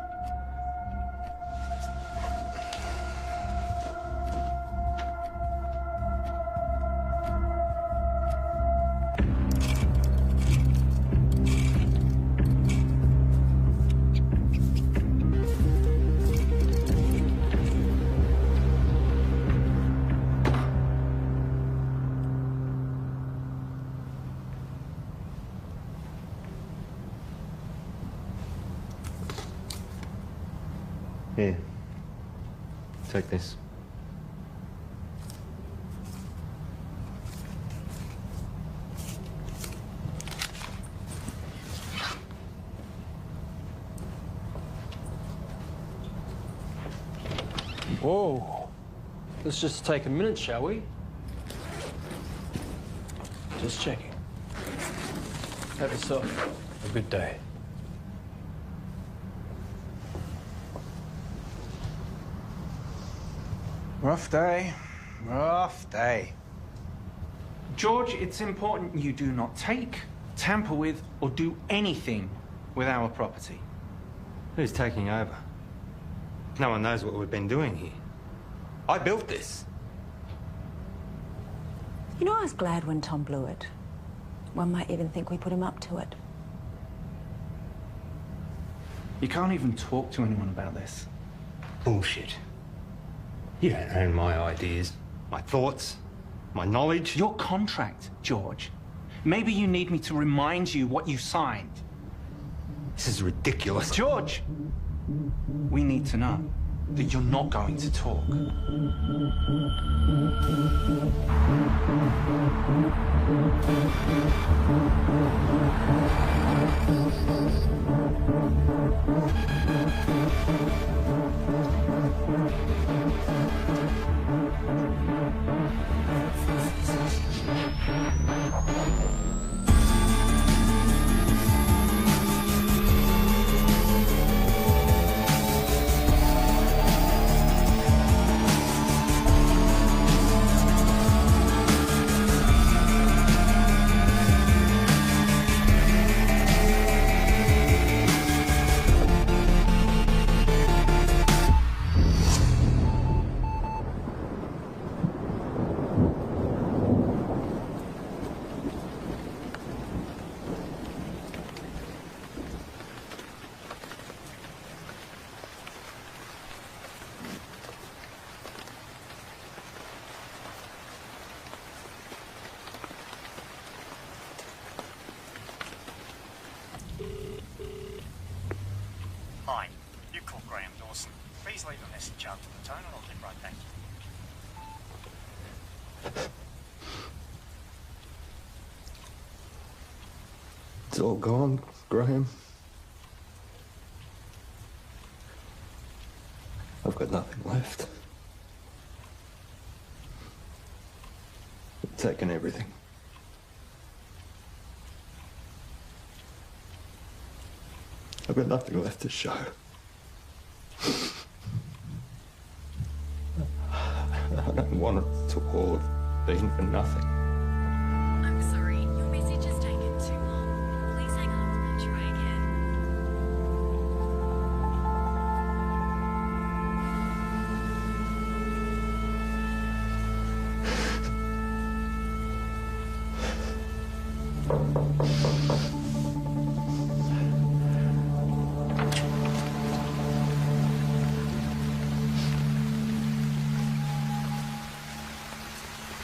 Here. Take this. Whoa. Let's just take a minute, shall we? Just checking. Have yourself a good day. Rough day. Rough day. George, it's important you do not take, tamper with, or do anything with our property. Who's taking over? No one knows what we've been doing here. I built this. You know, I was glad when Tom blew it. One might even think we put him up to it. You can't even talk to anyone about this. Bullshit. You don't own my ideas, my thoughts, my knowledge. Your contract, George. Maybe you need me to remind you what you signed. This is ridiculous. George! We need to know that you're not going to talk. Graham Dawson. Please leave a message after the tone and I'll get right back to you. It's all gone, Graham. I've got nothing left. They've taken everything. I've got nothing left to show. I don't want it to all have been for nothing. I'm sorry, your message has taken too long. Please hang up and try again.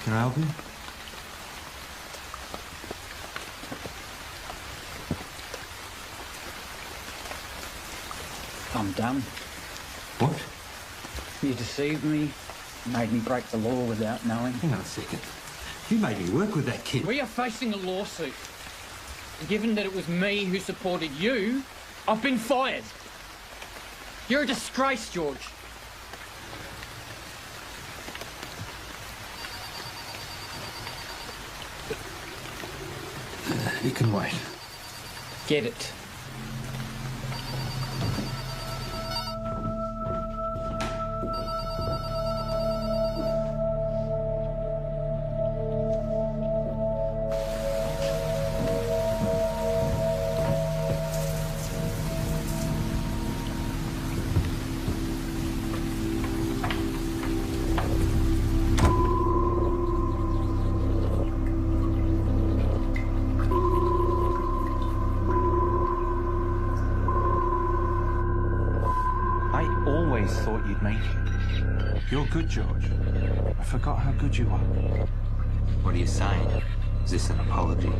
Can I help you? I'm done. What? You deceived me, made me break the law without knowing. Hang on a second. You made me work with that kid. We are facing a lawsuit. And given that it was me who supported you, I've been fired. You're a disgrace, George. You can wait. Get it. Thought you'd make it. You're good, George. I forgot how good you are. What are you saying? Is this an apology?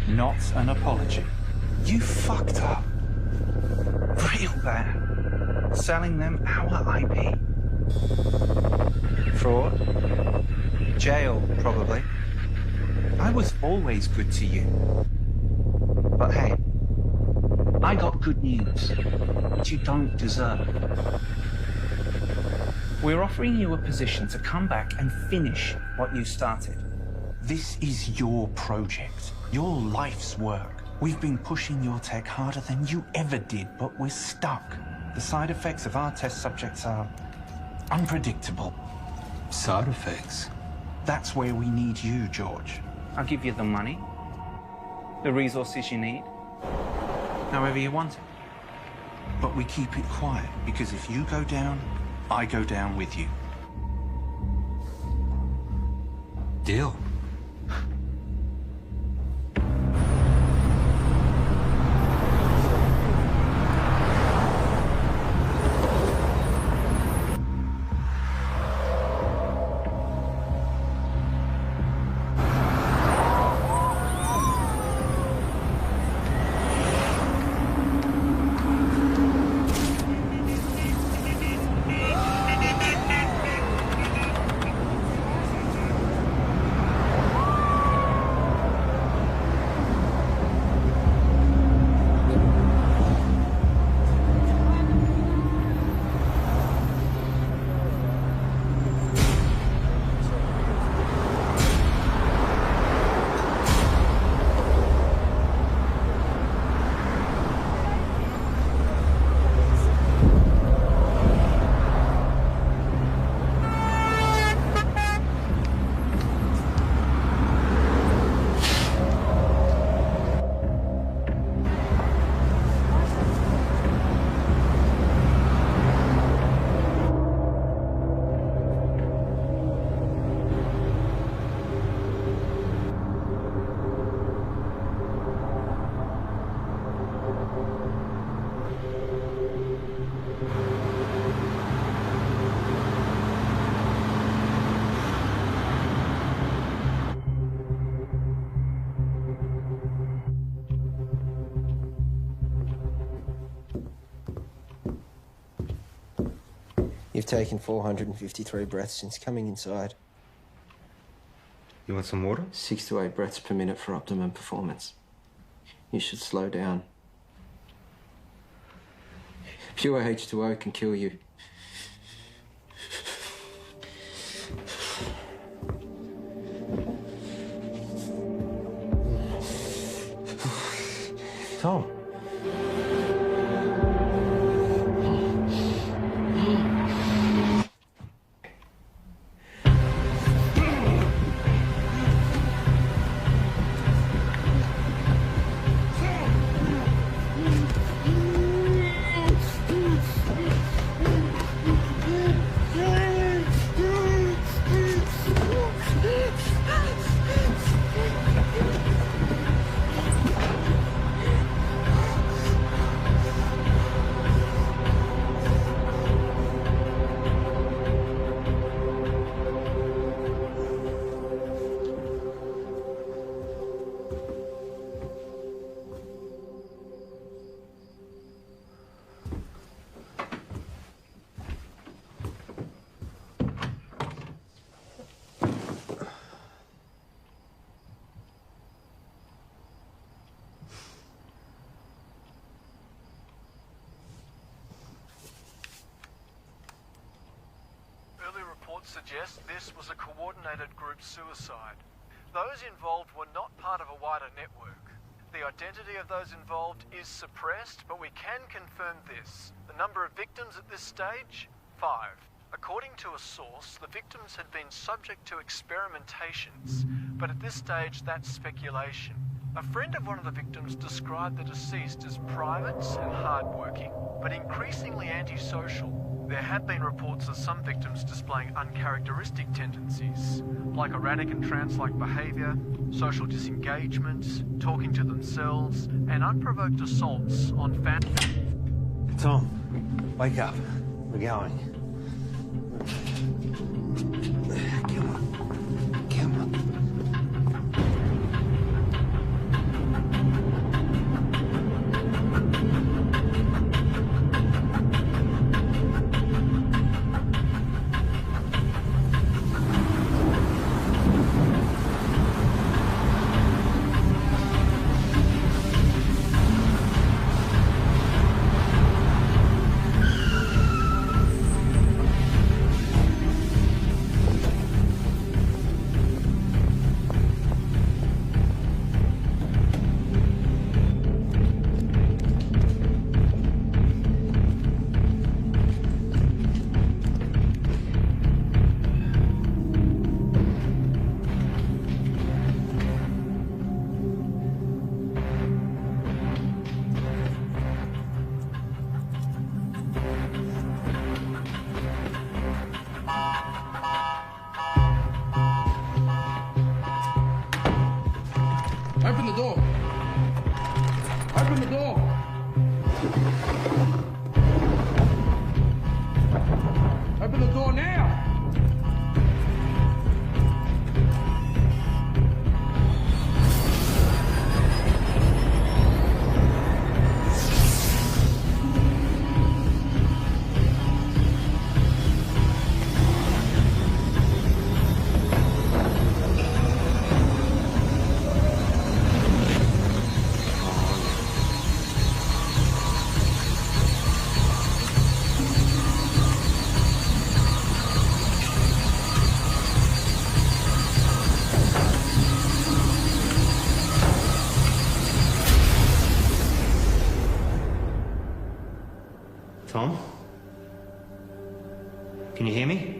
Not an apology. You fucked up. Real bad. Selling them our IP. Fraud. Jail, probably. I was always good to you. But hey, I got good news, which you don't deserve. We're offering you a position to come back and finish what you started. This is your project, your life's work. We've been pushing your tech harder than you ever did, but we're stuck. The side effects of our test subjects are unpredictable. Side effects? That's where we need you, George. I'll give you the money, the resources you need, however you want it. But we keep it quiet, because if you go down, I go down with you. Deal. You've taken 453 breaths since coming inside. You want some water? 6 to 8 breaths per minute for optimum performance. You should slow down. Pure H2O can kill you. Tom. Suggest this was a coordinated group suicide. Those involved were not part of a wider network. The identity of those involved is suppressed, but we can confirm this. The number of victims at this stage? 5. According to a source, the victims had been subject to experimentations, but at this stage that's speculation. A friend of one of the victims described the deceased as private and hardworking, but increasingly antisocial. There have been reports of some victims displaying uncharacteristic tendencies, like erratic and trance-like behaviour, social disengagement, talking to themselves, and unprovoked assaults on family. Tom, wake up. We're going. Come on. Come on. Open the door. Open the door. Open the door now. Tom? Can you hear me?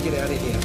get out of here.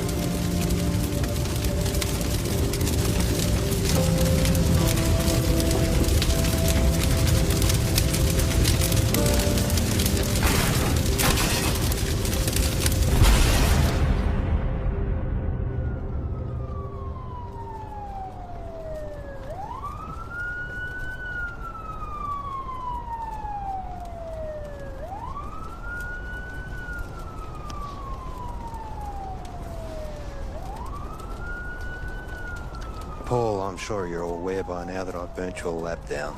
Paul, I'm sure you're all aware by now that I've burnt your lab down.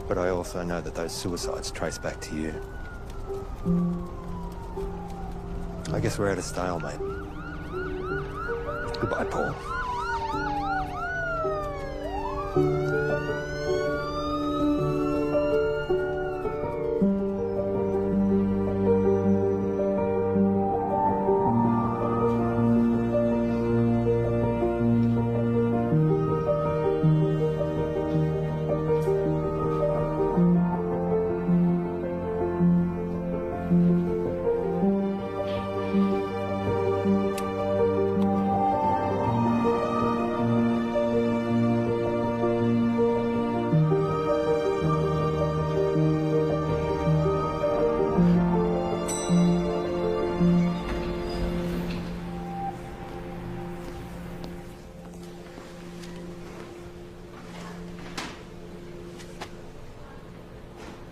But I also know that those suicides trace back to you. I guess we're at a stalemate. Goodbye, Paul.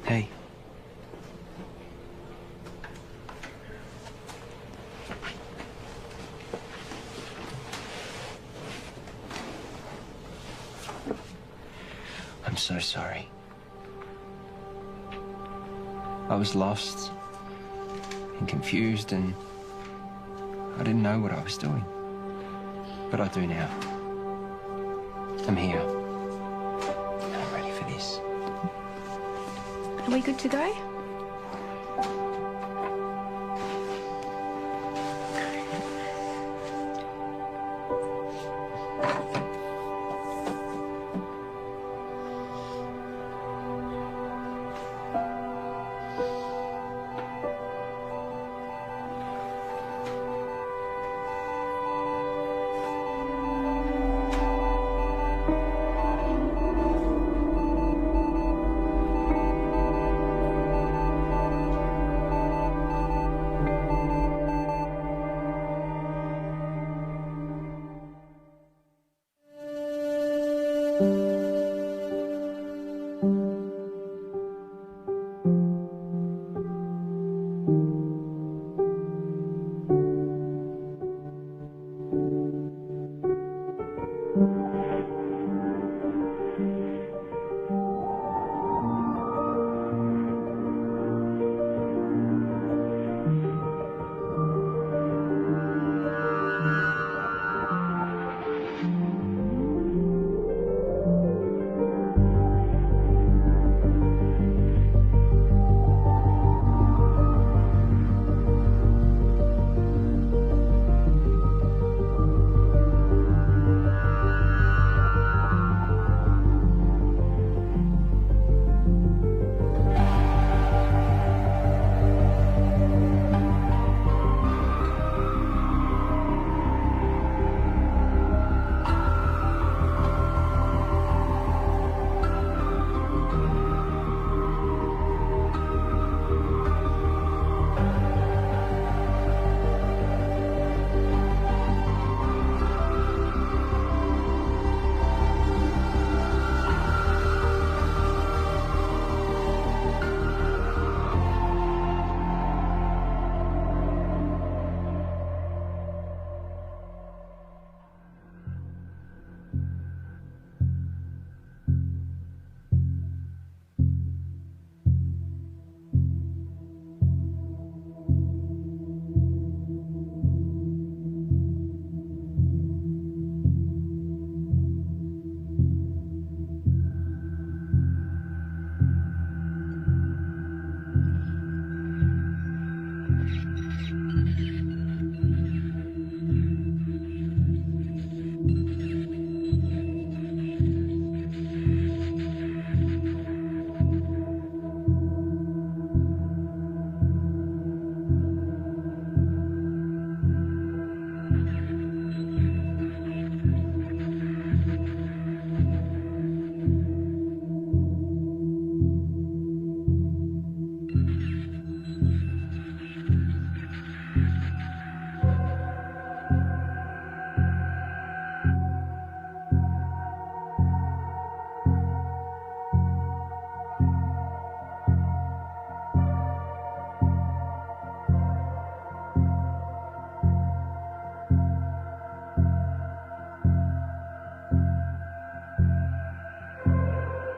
Hey. I'm so sorry. I was lost and confused and I didn't know what I was doing. But I do now. I'm here. And I'm ready for this. Are we good to go?